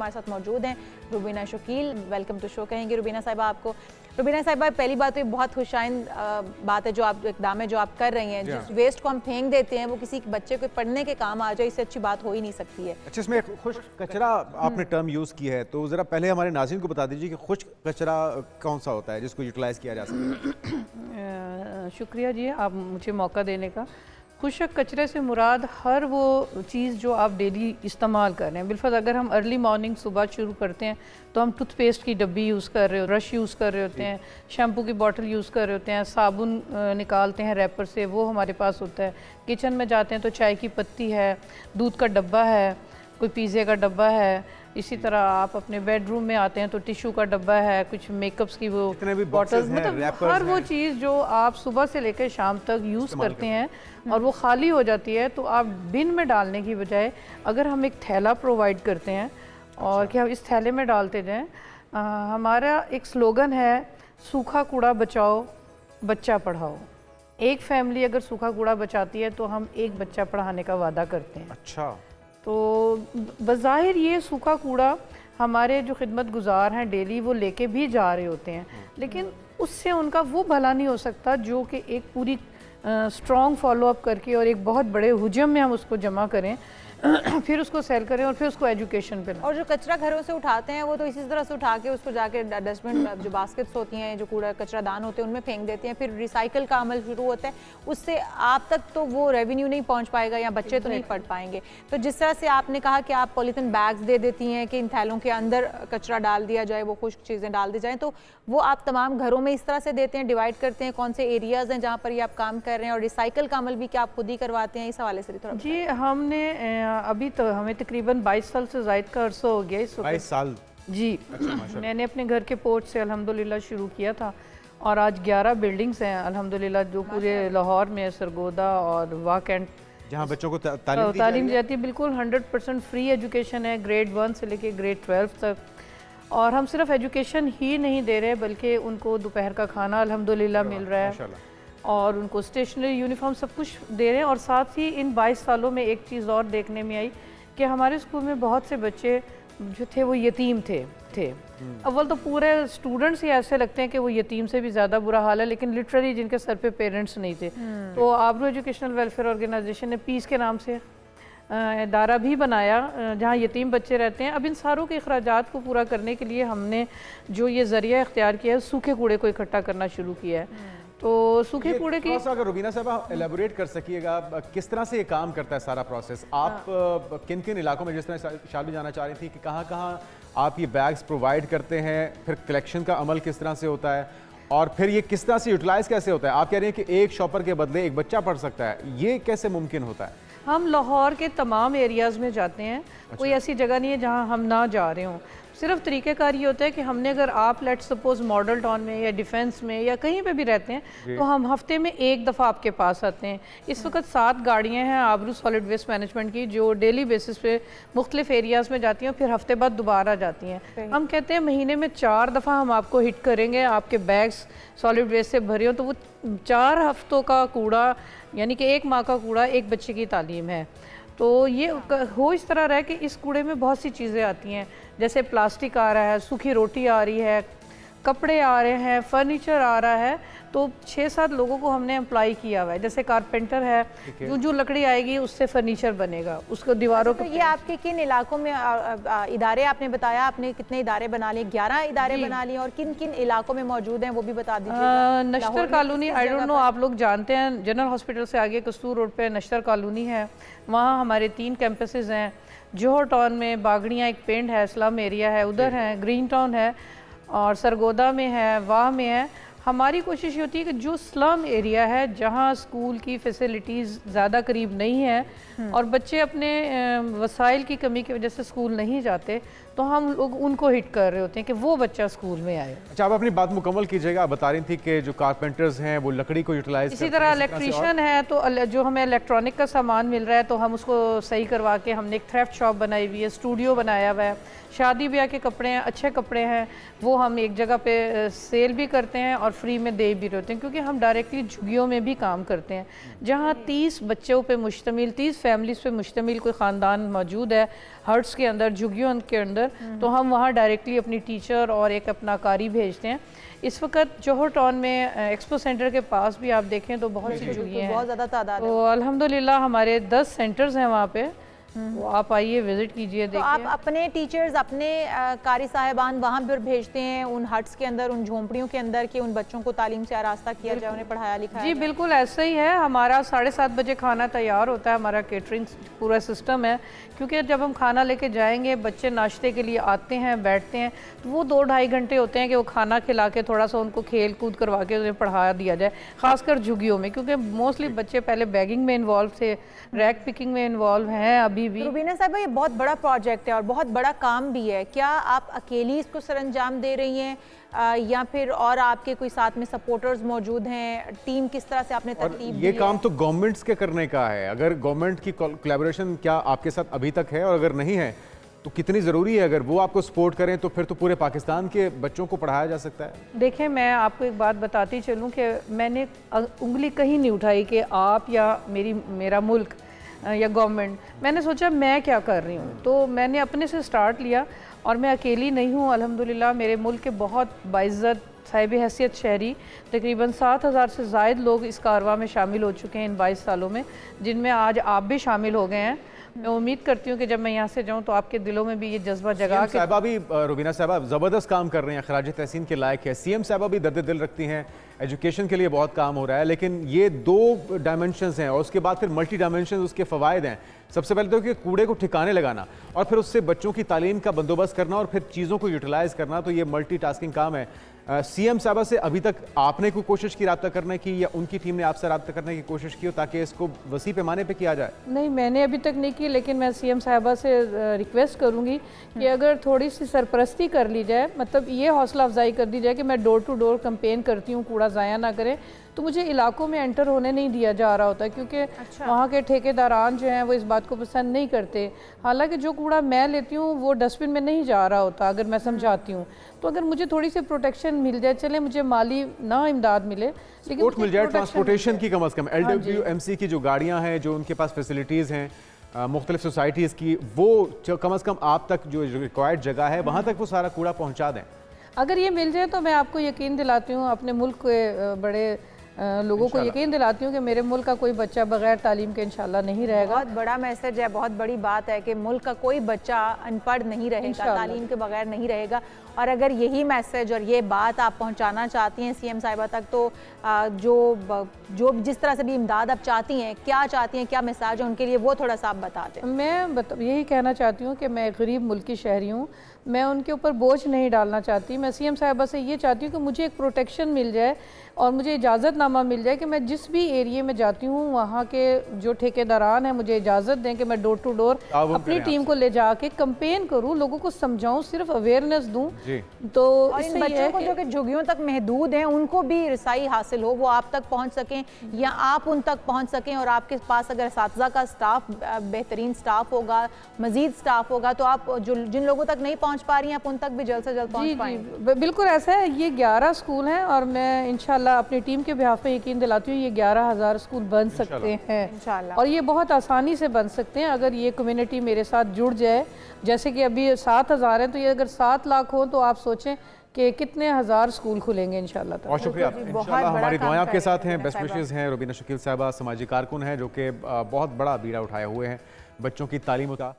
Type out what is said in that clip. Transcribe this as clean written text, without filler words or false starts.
हमारे साथ मौजूद हैं Rubina Shakeel. Welcome to show कहेंगे रुबीना साहिबा आपको। रुबीना साहिबा, पहली बात तो ये बहुत खुशाइन बात है जो आप इक़दाम है जो आप कर रही हैं। जिस वेस्ट को हम फेंक देते हैं वो किसी बच्चे को पढ़ने के काम आ जाए, इससे अच्छी बात हो ही नहीं सकती है। अच्छा, इसमें खुश्क कचरा आपने टर्म यूज़ की है, तो ज़रा पहले हमारे नाज़रीन को बता दीजिए कि खुश्क कचरा कौन सा होता है जिसको यूटिलाइज़ किया जा सके। शुक्रिया जी, आप मुझे मौका देने का। खुशक कचरे से मुराद हर वो चीज़ जो आप डेली इस्तेमाल कर रहे हैं। बिलफर्ज अगर हम अर्ली मॉर्निंग सुबह शुरू करते हैं तो हम टूथपेस्ट की डब्बी यूज़ कर रहे हो, ब्रश यूज़ कर रहे होते हैं, शैम्पू की बॉटल यूज़ कर रहे होते हैं, साबुन निकालते हैं रैपर से, वो हमारे पास होता है। किचन में जाते हैं तो चाय की पत्ती है, दूध का डब्बा है, कोई पिज़्ज़े का डब्बा है। इसी तरह आप अपने बेडरूम में आते हैं तो टिश्यू का डब्बा है, कुछ मेकअप्स की वो बॉटल्स, मतलब हर वो चीज़ जो आप सुबह से लेकर शाम तक यूज़ करते हैं और वो खाली हो जाती है, तो आप बिन में डालने की बजाय अगर हम एक थैला प्रोवाइड करते हैं और कि हम इस थैले में डालते जाएँ। हमारा एक स्लोगन है, सूखा कूड़ा बचाओ बच्चा पढ़ाओ। एक फैमिली अगर सूखा कूड़ा बचाती है तो हम एक बच्चा पढ़ाने का वादा करते हैं। अच्छा, तो बज़ाहिर ये सूखा कूड़ा हमारे जो खिदमत गुजार हैं डेली वो लेके भी जा रहे होते हैं, लेकिन उससे उनका वो भला नहीं हो सकता जो कि एक पूरी स्ट्रॉन्ग फॉलोअप करके और एक बहुत बड़े हुजम में हम उसको जमा करें फिर उसको सेल करें और फिर उसको एजुकेशन पे। और जो कचरा घरों से उठाते हैं वो तो इसी तरह से उठा के उसको जाके डस्टबिन जो बास्केट्स होती हैं, जो कूड़ा कचरा दान होते हैं उनमें फेंक देते हैं। फिर रिसाइकिल का अमल शुरू होता है, उससे आप तक तो वो रेवेन्यू नहीं पहुंच पाएगा या बच्चे तो नहीं पढ़ पाएंगे। तो जिस तरह से आपने कहा कि आप पॉलीथीन बैग्स दे देती हैं कि इन थैलों के अंदर कचरा डाल दिया जाए, वो खुश्क चीज़ें डाल दी जाएँ, तो वो आप तमाम घरों में इस तरह से देते हैं, डिवाइड करते हैं कौन से एरियाज़ हैं जहाँ पर ये आप काम कर रहे हैं, और रिसाइकिल का अमल भी क्या आप खुद ही करवाते हैं? इस हवाले से भी थोड़ा जी, हमने अभी तो हमें तकरीबन 22 साल से ज़ायद का अरसा हो गया इस वक्त। 22 साल जी। अच्छा, मैंने अपने घर के पोर्च से अल्हम्दुलिल्लाह शुरू किया था और आज 11 बिल्डिंग्स हैं अल्हम्दुलिल्लाह जो पूरे लाहौर में, सरगोदा और वाह कैंट, जहाँ बच्चों को तालीम दी जाती है। बिल्कुल 100% फ्री एजुकेशन है, ग्रेड 1 से लेके ग्रेड 12 तक। और हम सिर्फ एजुकेशन ही नहीं दे रहे बल्कि उनको दोपहर का खाना अल्हम्दुलिल्लाह मिल रहा है और उनको स्टेशनरी यूनिफॉर्म सब कुछ दे रहे हैं। और साथ ही इन 22 सालों में एक चीज़ और देखने में आई कि हमारे स्कूल में बहुत से बच्चे जो थे वो यतीम थे। अव्वल तो पूरे स्टूडेंट्स ही ऐसे लगते हैं कि वो यतीम से भी ज़्यादा बुरा हाल है, लेकिन लिटरली जिनके सर पे पेरेंट्स नहीं थे। तो आबरू एजुकेशनल वेलफेयर ऑर्गेनाइजेशन ने पीस के नाम से इदारा भी बनाया जहाँ यतीम बच्चे रहते हैं। अब इन सारों के अखराजात को पूरा करने के लिए हमने जो ये ज़रिया इख्तियार किया है, सूखे कूड़े को इकट्ठा करना शुरू किया है। तो सूखे कूड़े की अगर रुबीना साहब एलेबोरेट कर सकिएगा किस तरह से ये काम करता है सारा प्रोसेस। आप किन किन इलाकों में, जिस तरह शाल भी जाना चाह रही थी कि कहाँ कहाँ आप ये बैग्स प्रोवाइड करते हैं, फिर कलेक्शन का अमल किस तरह से होता है और फिर ये किस तरह से यूटिलाइज कैसे होता है? आप कह रहे हैं कि एक शॉपर के बदले एक बच्चा पढ़ सकता है, ये कैसे मुमकिन होता है? हम लाहौर के तमाम एरियाज़ में जाते हैं। अच्छा। कोई ऐसी जगह नहीं है जहाँ हम ना जा रहे हों। सिर्फ तरीक़ेकार ये होता है कि हमने, अगर आप लेट सपोज मॉडल टाउन में या डिफेंस में या कहीं पे भी रहते हैं तो हम हफ्ते में एक दफ़ा आपके पास आते हैं। इस वक्त 7 गाड़ियाँ हैं आबरू सॉलिड वेस्ट मैनेजमेंट की जो डेली बेसिस पे मुख्तलिफ एरियाज़ में जाती हैं, फिर हफ्ते बाद दोबारा जाती हैं। हम कहते हैं महीने में 4 दफ़ा हम आपको हिट करेंगे, आपके बैग्स सॉलिड वेस्ट से भरे हो, तो वो 4 हफ्तों का कूड़ा यानी कि 1 माह का कूड़ा एक बच्चे की तालीम है। तो ये हो इस तरह रहा है कि इस कूड़े में बहुत सी चीज़ें आती हैं, जैसे प्लास्टिक आ रहा है, सूखी रोटी आ रही है, कपड़े आ रहे हैं, फर्नीचर आ रहा है। तो 6-7 लोगों को हमने एम्प्लॉय किया हुआ है, जैसे कारपेंटर है, जो लकड़ी आएगी उससे फर्नीचर बनेगा, उसको दीवारों को। ये आपके किन इलाकों में इदारे आपने बताया, आपने कितने इदारे बना लिए? 11 इदारे बना लिए, और किन किन इलाकों में मौजूद हैं वो भी बता दीजिए। नश्तर कॉलोनी, आई डोंट नो आप लोग जानते हैं, जनरल हॉस्पिटल से आगे कस्तूर रोड पे नश्तर कॉलोनी है, वहाँ हमारे 3 कैंपसेस हैं। जोहर टाउन में बागड़ियाँ एक पिंड है, स्लम एरिया है, उधर है। ग्रीन टाउन है और सरगोदा में है, वाह में है। हमारी कोशिश ये होती है कि जो स्लम एरिया है जहाँ स्कूल की फैसिलिटीज़ ज़्यादा करीब नहीं है और बच्चे अपने वसाइल की कमी की वजह से स्कूल नहीं जाते, तो हम लोग उनको हिट कर रहे होते हैं कि वो बच्चा स्कूल में आए। अच्छा, आप अपनी बात मुकम्मल कीजिएगा। आप बता रही थी कि जो कारपेंटर्स हैं वो लकड़ी को यूटिलाइज, इसी तरह इलेक्ट्रीशियन है, तो जो हमें इलेक्ट्रॉनिक का सामान मिल रहा है तो हम उसको सही करवा के, हमने एक थ्रेफ्ट शॉप बनाई हुई है, स्टूडियो बनाया हुआ है, शादी ब्याह के कपड़े हैं, अच्छे कपड़े हैं, वो हम एक जगह पे सेल भी करते हैं और फ्री में दे भी रहते हैं, क्योंकि हम डायरेक्टली झुग्गियों में भी काम करते हैं जहाँ 30 बच्चों पे मुश्तमिल, 30 फैमिलीज़ पे मुश्तमिल कोई ख़ानदान मौजूद है हर्ट्स के अंदर, झुग्गियों के अंदर, तो हम वहाँ डायरेक्टली अपनी टीचर और एक अपना कारी भेजते हैं। इस वक्त जौहर टाउन में एक्सपो सेंटर के पास भी आप देखें तो बहुत सी झुग्गियाँ हैं, बहुत ज़्यादा तादाद है। तो अल्हम्दुलिल्लाह हमारे 10 सेंटर्स हैं वहाँ पे, वो आप आइए विजिट कीजिए, तो देखिए। आप अपने टीचर्स, अपने कारी साहिबान वहाँ पर भेजते हैं उन हट्स के अंदर, उन झोंपड़ियों के अंदर, कि उन बच्चों को तालीम से आरास्ता किया जाए, उन्हें पढ़ाया लिखाया जी जाए? बिल्कुल ऐसा ही है। हमारा 7:30 बजे खाना तैयार होता है, हमारा केटरिंग पूरा सिस्टम है, क्योंकि जब हम खाना लेके जाएंगे, बच्चे नाश्ते के लिए आते हैं, बैठते हैं, तो वो 2-2.5 घंटे होते हैं कि वो खाना खिला के थोड़ा सा उनको खेल कूद करवा के उन्हें पढ़ा दिया जाए, खासकर झुग्गियों में, क्योंकि मोस्टली बच्चे पहले बैगिंग में इन्वॉल्व थे, रैक पिकिंग में इन्वॉल्व हैं अभी भी। रुबीना साहिबा, ये बहुत बड़ा प्रोजेक्ट है और बहुत बड़ा काम भी है, क्या आप अकेली इसको सरंजाम दे रही हैं या फिर और आपके कोई साथ में सपोर्टर्स मौजूद हैं? टीम किस तरह से आपने और तरतीब ये दी काम है? तो गवर्नमेंट्स के करने का है, अगर गवर्नमेंट की कोलैबोरेशन क्या आपके साथ अभी तक है, और अगर नहीं है तो कितनी ज़रूरी है? अगर वो आपको सपोर्ट करें तो फिर तो पूरे पाकिस्तान के बच्चों को पढ़ाया जा सकता है। देखें, मैं आपको एक बात बताती चलूं कि मैंने उंगली कहीं नहीं उठाई कि आप या मेरा मुल्क या गवर्नमेंट, मैंने सोचा मैं क्या कर रही हूँ, तो मैंने अपने से स्टार्ट लिया, और मैं अकेली नहीं हूँ अल्हम्दुलिल्लाह। मेरे मुल्क के बहुत बाइज़्ज़त साहिब हैसियत शहरी, तकरीबन 7,000 से ज़ायद लोग इस कारवां में शामिल हो चुके हैं इन 22 सालों में, जिनमें आज आप भी शामिल हो गए हैं। मैं उम्मीद करती हूँ कि जब मैं यहाँ से जाऊँ तो आपके दिलों में भी ये जज्बा जगा के। साहिबा भी, रुबीना साहिबा ज़बरदस्त काम कर रहे हैं, खराज तहसीन के लायक है। सीएम साहिबा भी दर्द दिल रखती हैं, एजुकेशन के लिए बहुत काम हो रहा है, लेकिन ये 2 डायमेंशंस हैं और उसके बाद फिर मल्टी डायमेंशंस उसके फ़वाइद हैं। सबसे पहले तो कि कूड़े को ठिकाने लगाना और फिर उससे बच्चों की तालीम का बंदोबस्त करना और फिर चीज़ों को यूटिलाइज़ करना, तो ये मल्टी टास्किंग काम है। सीएम साहबा से अभी तक आपने कोई कोशिश की रब्ता करने की, या उनकी टीम ने आपसे रब्ता करने की कोशिश की हो ताकि इसको वसी पैमाने पे किया जाए? नहीं, मैंने अभी तक नहीं की, लेकिन मैं सीएम साहबा से रिक्वेस्ट करूंगी कि अगर थोड़ी सी सरपरस्ती कर ली जाए, मतलब ये हौसला अफजाई कर दी जाए कि मैं डोर टू डोर कैंपेन करती हूँ, कूड़ा ज़ाया ना करें, तो मुझे इलाकों में एंटर होने नहीं दिया जा रहा होता, क्योंकि वहाँ के ठेकेदारान जो हैं वो इस बात को पसंद नहीं करते। हालांकि जो कूड़ा मैं लेती हूँ वो डस्टबिन में नहीं जा रहा होता, अगर मैं समझाती हूँ। तो अगर मुझे थोड़ी सी प्रोटेक्शन मिल जाए, चले मुझे माली ना इमदाद मिले, लेकिन मिल जाए, ट्रांसपोर्टेशन की कम अज़ कम, LWMC की जो गाड़ियाँ हैं, जो उनके पास फैसिलिटीज़ हैं मुख्तलिफ सोसाइटीज़ की, वो कम अज़ कम आप तक जो रिक्वायर्ड जगह है वहाँ तक वो सारा कूड़ा पहुँचा दें। अगर ये मिल जाए तो मैं आपको यकीन दिलाती हूँ, अपने मुल्क के बड़े लोगों को यकीन दिलाती हूँ कि मेरे मुल्क का कोई बच्चा बगैर तालीम के इंशाल्लाह नहीं रहेगा। बहुत बड़ा मैसेज है, बहुत बड़ी बात है कि मुल्क का कोई बच्चा अनपढ़ नहीं रहेगा, तालीम के बगैर नहीं रहेगा। और अगर यही मैसेज और ये बात आप पहुंचाना चाहती हैं सीएम साहिबा तक, तो जो जिस तरह से भी इमदाद आप चाहती हैं, क्या चाहती हैं, क्या मैसेज है उनके लिए, वो थोड़ा सा आप बता दें। मैं यही कहना चाहती हूँ कि मैं गरीब मुल्क की शहरी हूँ, मैं उनके ऊपर बोझ नहीं डालना चाहती। मैं सीएम साहिबा से ये चाहती हूँ कि मुझे एक प्रोटेक्शन मिल जाए और मुझे इजाज़तनामा मिल जाए कि मैं जिस भी एरिया में जाती हूँ वहाँ के जो ठेकेदारान हैं मुझे इजाज़त दें कि मैं डोर टू डोर अपनी टीम को ले जाके कैंपेन करूँ, लोगों को समझाऊँ, सिर्फ अवेयरनेस दूँ। तो और इन बच्चों को जो कि झुग्गियों तक महदूद हैं उनको भी रसाई हासिल हो, वो आप तक पहुँच सकें या आप उन तक पहुँच सकें। और आपके पास अगर असातिज़ा का स्टाफ, बेहतरीन स्टाफ होगा, मज़ीद स्टाफ होगा, तो आप जिन लोगों तक नहीं पहुँच पा रही हैं आप उन तक भी जल्द से जल्द पहुँच पाएंगे। बिल्कुल ऐसा है। ये 11 स्कूल हैं और मैं इंशाल्लाह अपनी टीम के बिहाफ पे यकीन दिलाती हूँ ये 11,000 स्कूल बन सकते हैं इंशाल्लाह, और ये बहुत आसानी से बन सकते हैं अगर ये कम्युनिटी मेरे साथ जुड़ जाए। जैसे कि अभी 7,000 हैं, तो ये अगर 7 लाख हो तो आप सोचें कि कितने हज़ार स्कूल खुलेंगे इंशाल्लाह। बहुत शुक्रिया, इंशाल्लाह हमारी दुआएं आपके साथ हैं। बेस्ट विशेज़ हैं। रुबीना शकील साहिबा समाजी कारकुन हैं जो कि बहुत बड़ा बीड़ा उठाए हुए हैं बच्चों की तालीम का।